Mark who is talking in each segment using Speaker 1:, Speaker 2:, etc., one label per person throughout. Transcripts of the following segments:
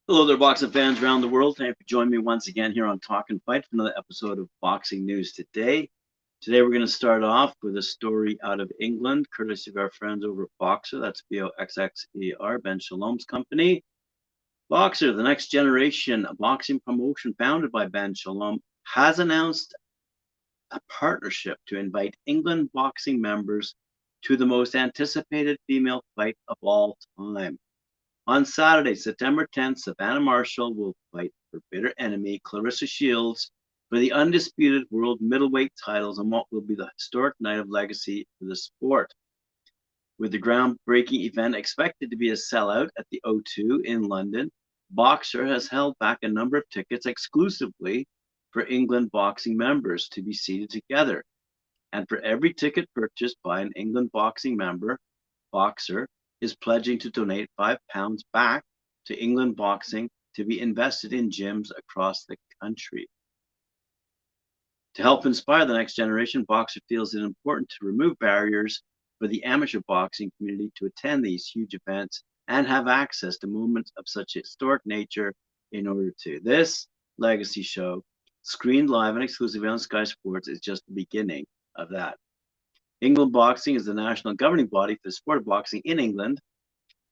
Speaker 1: Hello there, boxing fans around the world. Thank you for joining me once again here on Talk and Fight for another episode of Boxing News Today. Today we're going to start off with a story out of England, courtesy of our friends over at Boxer. That's B-O-X-X-E-R, Ben Shalom's company. Boxer, the next generation boxing promotion founded by Ben Shalom, has announced a partnership to invite England boxing members to the most anticipated female fight of all time. On Saturday, September 10th, Savannah Marshall will fight her bitter enemy, Claressa Shields, for the undisputed world middleweight titles on what will be the historic night of legacy for the sport. With the groundbreaking event expected to be a sellout at the O2 in London, Boxer has held back a number of tickets exclusively for England boxing members to be seated together. And for every ticket purchased by an England boxing member, Boxer is pledging to donate £5 back to England boxing to be invested in gyms across the country. To help inspire the next generation, Boxer feels it important to remove barriers for the amateur boxing community to attend these huge events and have access to moments of such historic nature in order to. This legacy show, screened live and exclusively on Sky Sports, is just the beginning of that. England Boxing is the national governing body for the sport of boxing in England.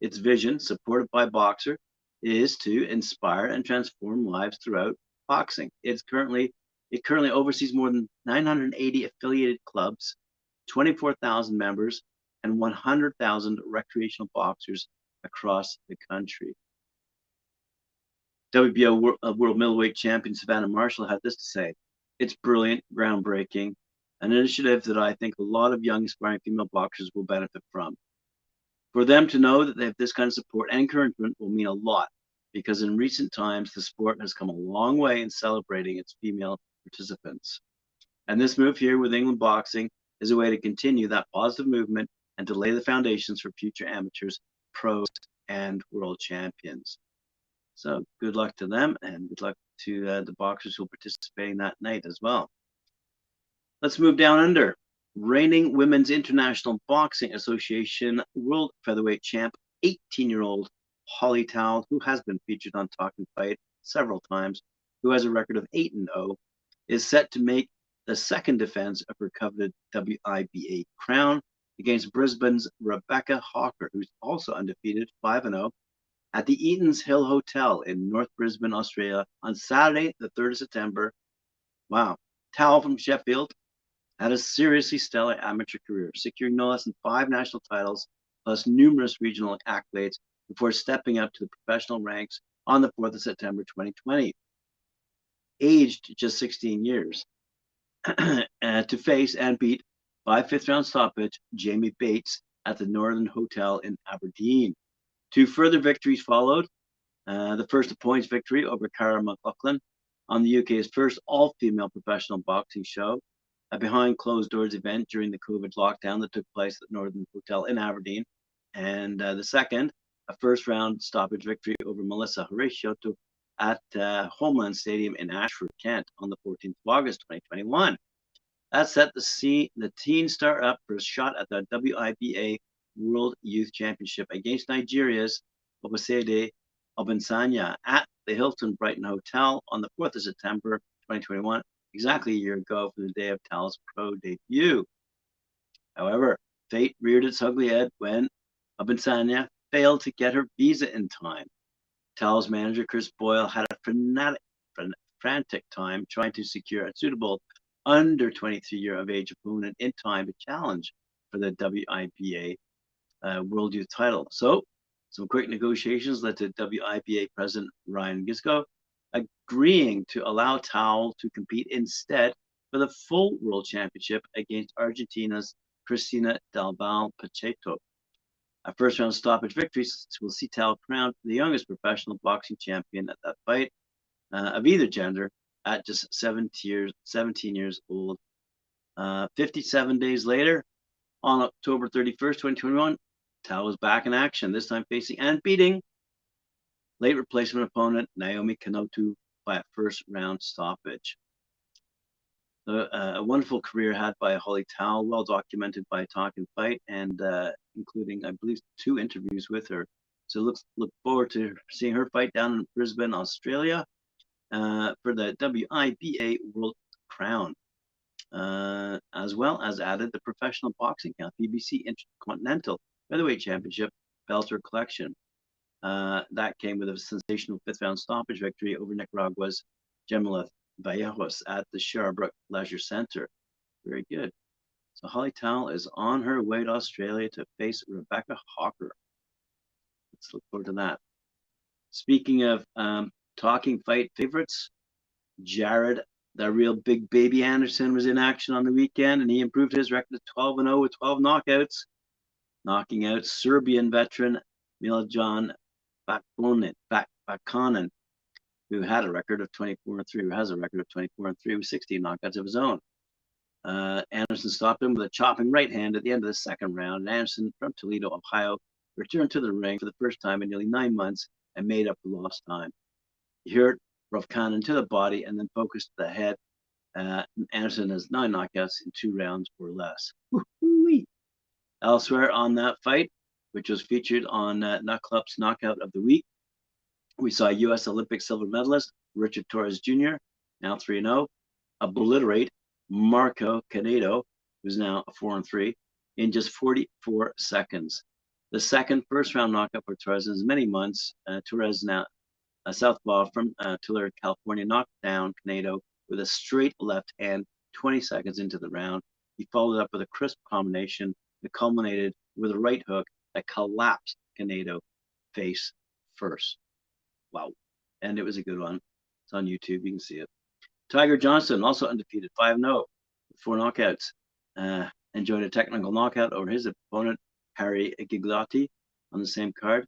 Speaker 1: Its vision, supported by Boxer, is to inspire and transform lives throughout boxing. It currently oversees more than 980 affiliated clubs, 24,000 members, and 100,000 recreational boxers across the country. WBO World Middleweight Champion Savannah Marshall had this to say: "It's brilliant, groundbreaking, an initiative that I think a lot of young aspiring female boxers will benefit from. For them to know that they have this kind of support and encouragement will mean a lot, because in recent times, the sport has come a long way in celebrating its female participants. And this move here with England Boxing is a way to continue that positive movement and to lay the foundations for future amateurs, pros, and world champions." So good luck to them, and good luck to the boxers who will participate that night as well. Let's move down under. Reigning Women's International Boxing Association World Featherweight Champ, 18-year-old Hollie Towl, who has been featured on Talk and Fight several times, who has a record of 8-0, is set to make the second defense of her coveted WIBA crown against Brisbane's Rebecca Hawker, who's also undefeated, 5-0, at the Eaton's Hill Hotel in North Brisbane, Australia, on Saturday, the 3rd of September. Wow. Towl from Sheffield had a seriously stellar amateur career, securing no less than 5 national titles, plus numerous regional accolades, before stepping up to the professional ranks on the 4th of September 2020. Aged just 16 years, to face and beat by 5th-round stoppage Jamie Bates at the Northern Hotel in Aberdeen. 2 further victories followed. The first, a points victory over Cara McLaughlin on the UK's first all-female professional boxing show, a behind-closed-doors event during the COVID lockdown that took place at the Northern Hotel in Aberdeen. And the second, a first-round stoppage victory over Melissa Horatio at Homeland Stadium in Ashford, Kent on the 14th of August, 2021. That set the teen star up for a shot at the WIBA World Youth Championship against Nigeria's Obasede Obansanya at the Hilton Brighton Hotel on the 4th of September 2021, exactly a year ago for the day of Towl's pro debut. However, fate reared its ugly head when Obansanya failed to get her visa in time. Towl's manager, Chris Boyle, had a frantic time trying to secure a suitable under 23-year of age opponent in time to challenge for the WIBA World Youth title. So, some quick negotiations led to WIBA President Ryan Gisco agreeing to allow Towl to compete instead for the full World Championship against Argentina's Cristina Del Val Pacheco. A first-round stoppage victory will see Towl crowned the youngest professional boxing champion at that fight of either gender at just 17 years old. 57 days later, on October 31st, 2021, Towl was back in action, this time facing and beating late replacement opponent Naomi Kanotu by a first-round stoppage. A wonderful career had by Hollie Towl, well documented by Talk and Fight, and including, I believe, 2 interviews with her. So look forward to seeing her fight down in Brisbane, Australia, for the WIBA World Crown, as well as added the Professional Boxing Count BBC Intercontinental Featherweight Championship Belter Collection. That came with a sensational 5th round stoppage victory over Nicaragua's Gemma Vallejos at the Sherbrooke Leisure Centre. Very good. So Hollie Towl is on her way to Australia to face Rebecca Hawker. Let's look forward to that. Speaking of talking fight favorites, Jared, the real big baby Anderson, was in action on the weekend, and he improved his record to 12-0 with 12 knockouts, knocking out Serbian veteran Milojan Bakkonen, who had a record of 24-3, who has a record of 24-3 with 16 knockouts of his own. Anderson stopped him with a chopping right hand at the end of the 2nd round, and Anderson from Toledo, Ohio, returned to the ring for the first time in nearly 9 months and made up the lost time. He hurt Rovkanen to the body and then focused the head. Anderson has 9 knockouts in 2 rounds or less. Woo-wee. Elsewhere on that fight, which was featured on Nut Club's Knockout of the Week, we saw U.S. Olympic silver medalist Richard Torres Jr., now 3-0, obliterate Marco Canedo, who's now 4-3, in just 44 seconds. The second first-round knockout for Torres in as many months. Torres, now a southpaw from Tulsa, California, knocked down Canedo with a straight left hand 20 seconds into the round. He followed up with a crisp combination that culminated with a right hook that collapsed Canedo face first. Wow. And it was a good one. It's on YouTube. You can see it. Tiger Johnson, also undefeated, 5-0 with 4 knockouts. Enjoyed a technical knockout over his opponent, Harry Gigliotti, on the same card.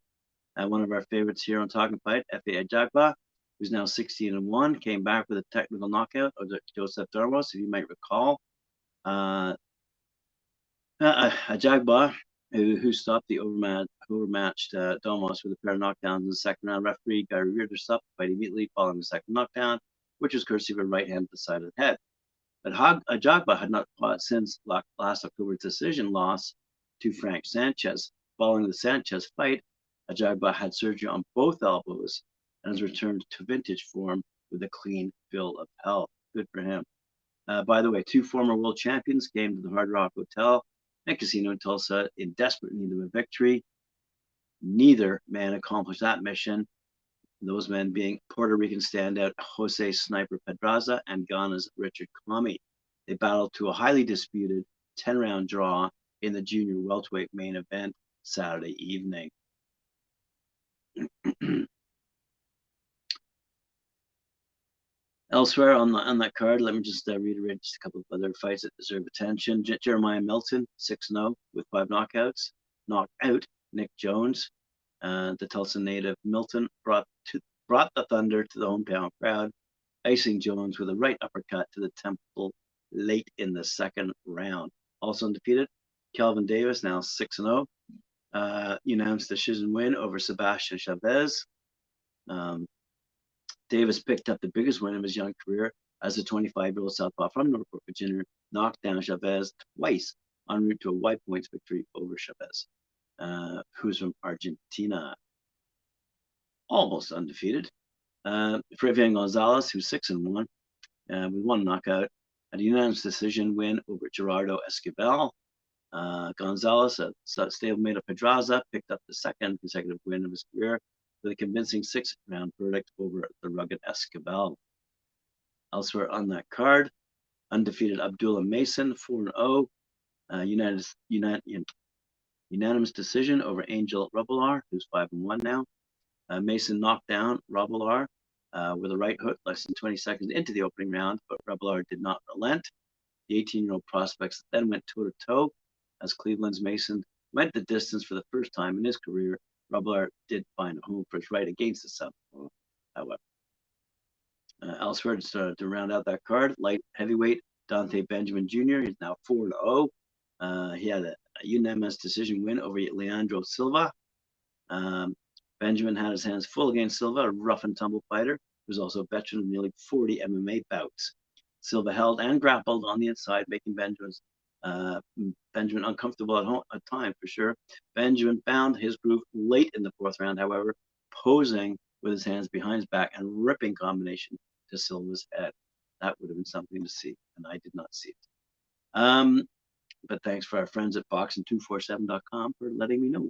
Speaker 1: One of our favorites here on Talking Fight, F.A. Ajagba, who's now 16-1, came back with a technical knockout of Joseph Dormos, if you might recall. Ajagba, who stopped the overmatched Domos with a pair of knockdowns in the 2nd round. Referee Guy Revere stopped the fight immediately following the 2nd knockdown, which was courtesy of a right hand to the side of the head. But Ajagba had not fought since last October's decision loss to Frank Sanchez. Following the Sanchez fight, Ajagba had surgery on both elbows and has returned to vintage form with a clean bill of health. Good for him. By the way, 2 former world champions came to the Hard Rock Hotel and Casino in Tulsa in desperate need of a victory. Neither man accomplished that mission, those men being Puerto Rican standout Jose Sniper Pedraza and Ghana's Richard Comey. They battled to a highly disputed 10-round draw in the junior welterweight main event Saturday evening. Elsewhere on that card, let me just reiterate just a couple of other fights that deserve attention. Jeremiah Milton, 6-0 with 5 knockouts, knocked out Nick Jones. The Tulsa native Milton brought the thunder to the hometown crowd, icing Jones with a right uppercut to the temple late in the 2nd round. Also undefeated, Kelvin Davis, now 6-0, unanimous decision win over Sebastian Chavez. Davis picked up the biggest win of his young career as a 25-year-old southpaw from Norfolk, Virginia, knocked down Chavez twice en route to a wide points victory over Chavez, who's from Argentina. Almost undefeated. Fabian Gonzalez, who's 6-1, with 1 knockout, and a unanimous decision win over Gerardo Esquivel. Gonzalez, a stablemate of Pedraza, picked up the 2nd consecutive win of his career with a convincing 6-round verdict over the rugged Esquivel. Elsewhere on that card, undefeated Abdullah Mason, 4-0, unanimous decision over Angel Rubelar, who's 5-1 now. Mason knocked down Rubelar with a right hook less than 20 seconds into the opening round, but Rubelar did not relent. The 18-year-old prospects then went toe-to-toe as Cleveland's Mason went the distance for the first time in his career. Rubelar did find a home for his right against the southpaw, however. Elsewhere, to round out that card, light heavyweight Dante Benjamin Jr. is now 4-0. He had a unanimous decision win over Leandro Silva. Benjamin had his hands full against Silva, a rough and tumble fighter who's also a veteran of nearly 40 MMA bouts. Silva held and grappled on the inside, making Benjamin uncomfortable at time for sure. Benjamin found his groove late in the fourth round, however, posing with his hands behind his back and ripping combination to Silva's head. That would have been something to see, and I did not see it. But thanks for our friends at boxing247.com for letting me know.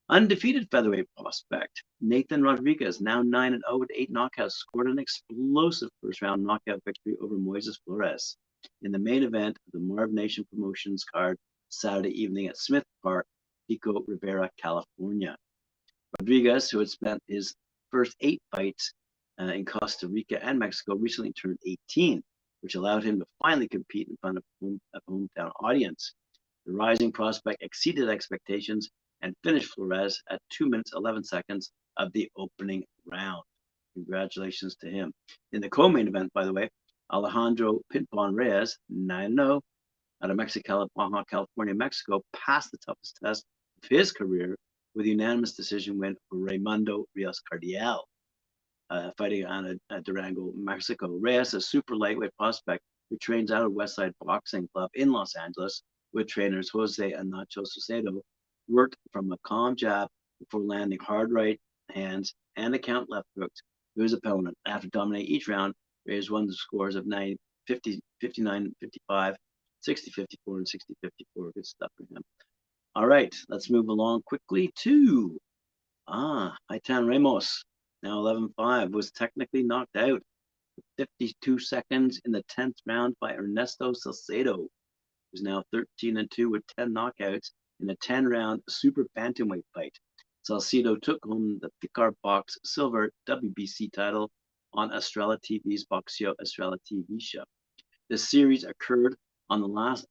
Speaker 1: Undefeated featherweight prospect Nathan Rodriguez, now 9-0 with 8 knockouts, scored an explosive first-round knockout victory over Moises Flores in the main event of the MarvNation Promotions card Saturday evening at Smith Park, Pico Rivera, California. Rodriguez, who had spent his first 8 fights in Costa Rica and Mexico, recently turned 18, which allowed him to finally compete in front of a hometown audience. The rising prospect exceeded expectations and finished Flores at 2 minutes 11 seconds of the opening round. Congratulations to him. In the co-main event, by the way, Alejandro Pinpon Reyes, 9-0, out of Mexico, California, Mexico, passed the toughest test of his career with a unanimous decision win for Raimundo Rios Cardiel, fighting on Durango, Mexico. Reyes, a super lightweight prospect who trains out of Westside Boxing Club in Los Angeles with trainers Jose and Nacho Saucedo, worked from a calm jab before landing hard right hands and a count left hooks to his opponent. After dominating each round, Reyes won the scores of 50, 59, 55, 60, 54, and 60, 54. Good stuff for him. All right, let's move along quickly to Aitan Ramos, now 11-5, was technically knocked out 52 seconds in the 10th round by Ernesto Salcedo, who's now 13-2 with 10 knockouts in a 10-round super bantamweight fight. Salcedo took home the Picar Box Silver WBC title on EstrellaTV's Boxeo EstrellaTV show. This series occurs on the last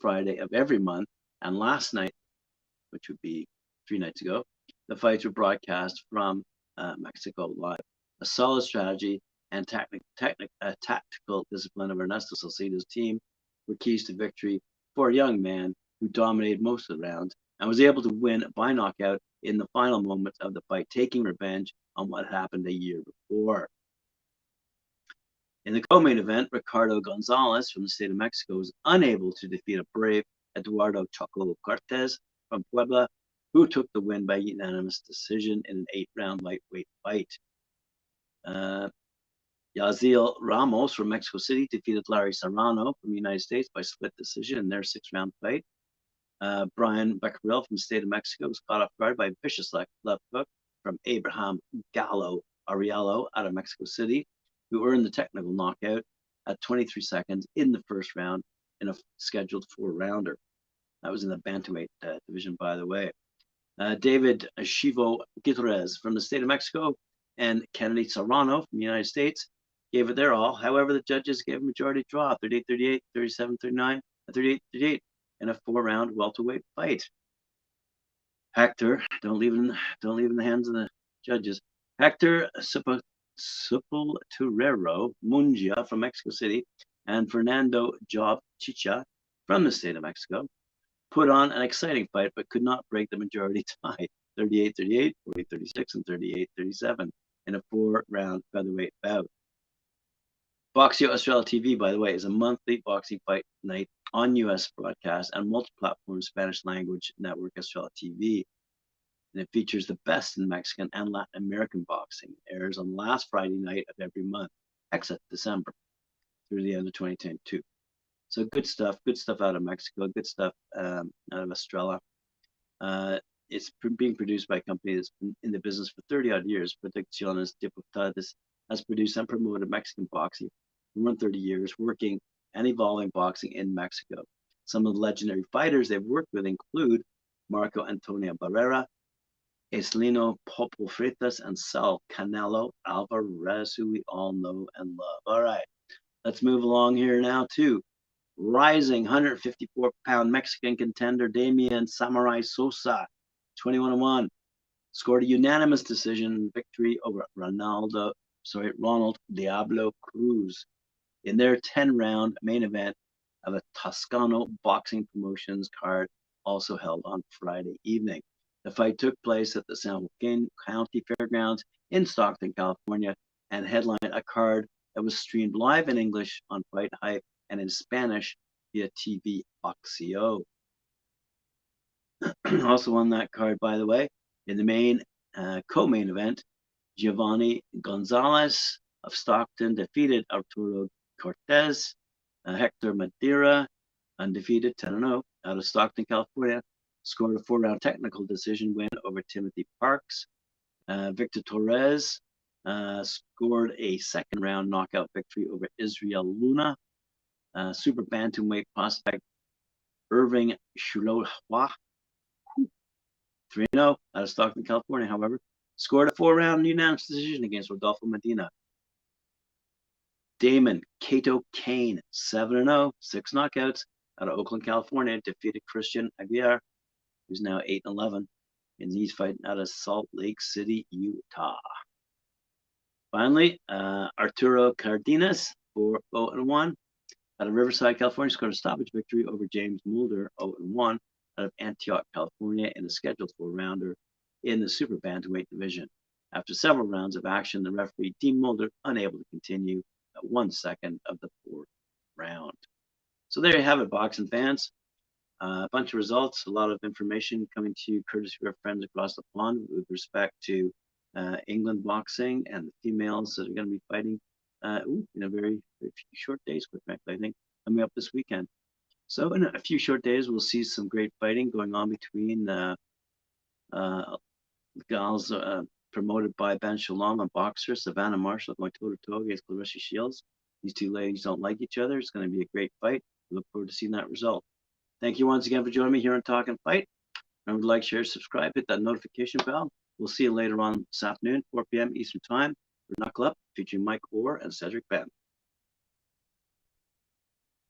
Speaker 1: Friday of every month, and last night, which would be 3 nights ago, the fights were broadcast from Mexico live. A solid strategy and tactical discipline of Ernesto Salcedo's team were keys to victory for a young man who dominated most of the rounds and was able to win by knockout in the final moments of the fight, taking revenge on what happened a year before. In the co-main event, Ricardo Gonzalez from the state of Mexico was unable to defeat a brave Eduardo Choco Cortez from Puebla, who took the win by unanimous decision in an 8-round lightweight fight. Yaziel Ramos from Mexico City defeated Larry Serrano from the United States by split decision in their 6-round fight. Brian Becquerel from the state of Mexico was caught off guard by a vicious left hook from Abraham Gallo Ariello out of Mexico City, who earned the technical knockout at 23 seconds in the first round in a scheduled 4-rounder. That was in the bantamweight division, by the way. David Chivo Gutierrez from the state of Mexico and Kennedy Serrano from the United States gave it their all. However, the judges gave a majority draw, 38-38, 37-39, and 38-38 in a 4-round welterweight fight. Hector, don't leave it in the hands of the judges. Hector Sepulturero Mungia from Mexico City and Fernando Job Chicha from the state of Mexico put on an exciting fight, but could not break the majority tie, 38-38, 40-36, and 38-37 in a 4-round featherweight bout. Boxeo EstrellaTV, by the way, is a monthly boxing fight night on U.S. broadcast and multi-platform Spanish language network EstrellaTV. And it features the best in Mexican and Latin American boxing. It airs on the last Friday night of every month, except December, through the end of 2022. So good stuff out of Mexico, good stuff out of Estrella. It's being produced by a company that's been in the business for 30-odd years. Producciones Diputadas has produced and promoted Mexican boxing for more than 30 years, working and evolving boxing in Mexico. Some of the legendary fighters they've worked with include Marco Antonio Barrera, Eslino Popo Freitas, and Sal Canelo Alvarez, who we all know and love. All right, let's move along here now to rising 154-pound Mexican contender Damian Samurai Sosa, 21-1, scored a unanimous decision victory over Ronald Diablo Cruz in their 10-round main event of a Toscano Boxing Promotions card, also held on Friday evening. The fight took place at the San Joaquin County Fairgrounds in Stockton, California, and headlined a card It was streamed live in English on FightHype and in Spanish via TV Boxeo. Also on that card, by the way, in the main co-main event, Giovanni Gonzalez of Stockton defeated Arturo Cortez. Hector Madeira, undefeated, 10-0, out of Stockton, California, scored a 4-round technical decision win over Timothy Parks. Victor Torres scored a second-round knockout victory over Israel Luna. Super bantamweight prospect Irving Shulohua, 3-0 out of Stockton, California, however, scored a 4-round unanimous decision against Rodolfo Medina. Damon Cato Kane, 7-0, 6 knockouts out of Oakland, California, defeated Christian Aguiar, who's now 8-11, and he's fighting out of Salt Lake City, Utah. Finally, Arturo Cardenas, 4-0-1, out of Riverside, California, scored a stoppage victory over James Mulder, 0-1, out of Antioch, California, in a scheduled 4-rounder in the super bantamweight division. After several rounds of action, the referee deemed Mulder unable to continue at 1 second of the 4th round. So there you have it, boxing fans. A bunch of results, a lot of information coming to you courtesy of our friends across the pond with respect to England boxing and the females that are going to be fighting in a very few short days, quite frankly, I think, coming up this weekend. So in a few short days, we'll see some great fighting going on between the gals promoted by Ben Shalom, a boxer, Savannah Marshall, going toe-to-toe against Claressa Shields. These two ladies don't like each other. It's going to be a great fight. We look forward to seeing that result. Thank you once again for joining me here on Talk and Fight. Remember to like, share, subscribe, hit that notification bell. We'll see you later on this afternoon, 4 p.m. Eastern Time, for Knuckle Up, featuring Mike Orr and Cedric Ben.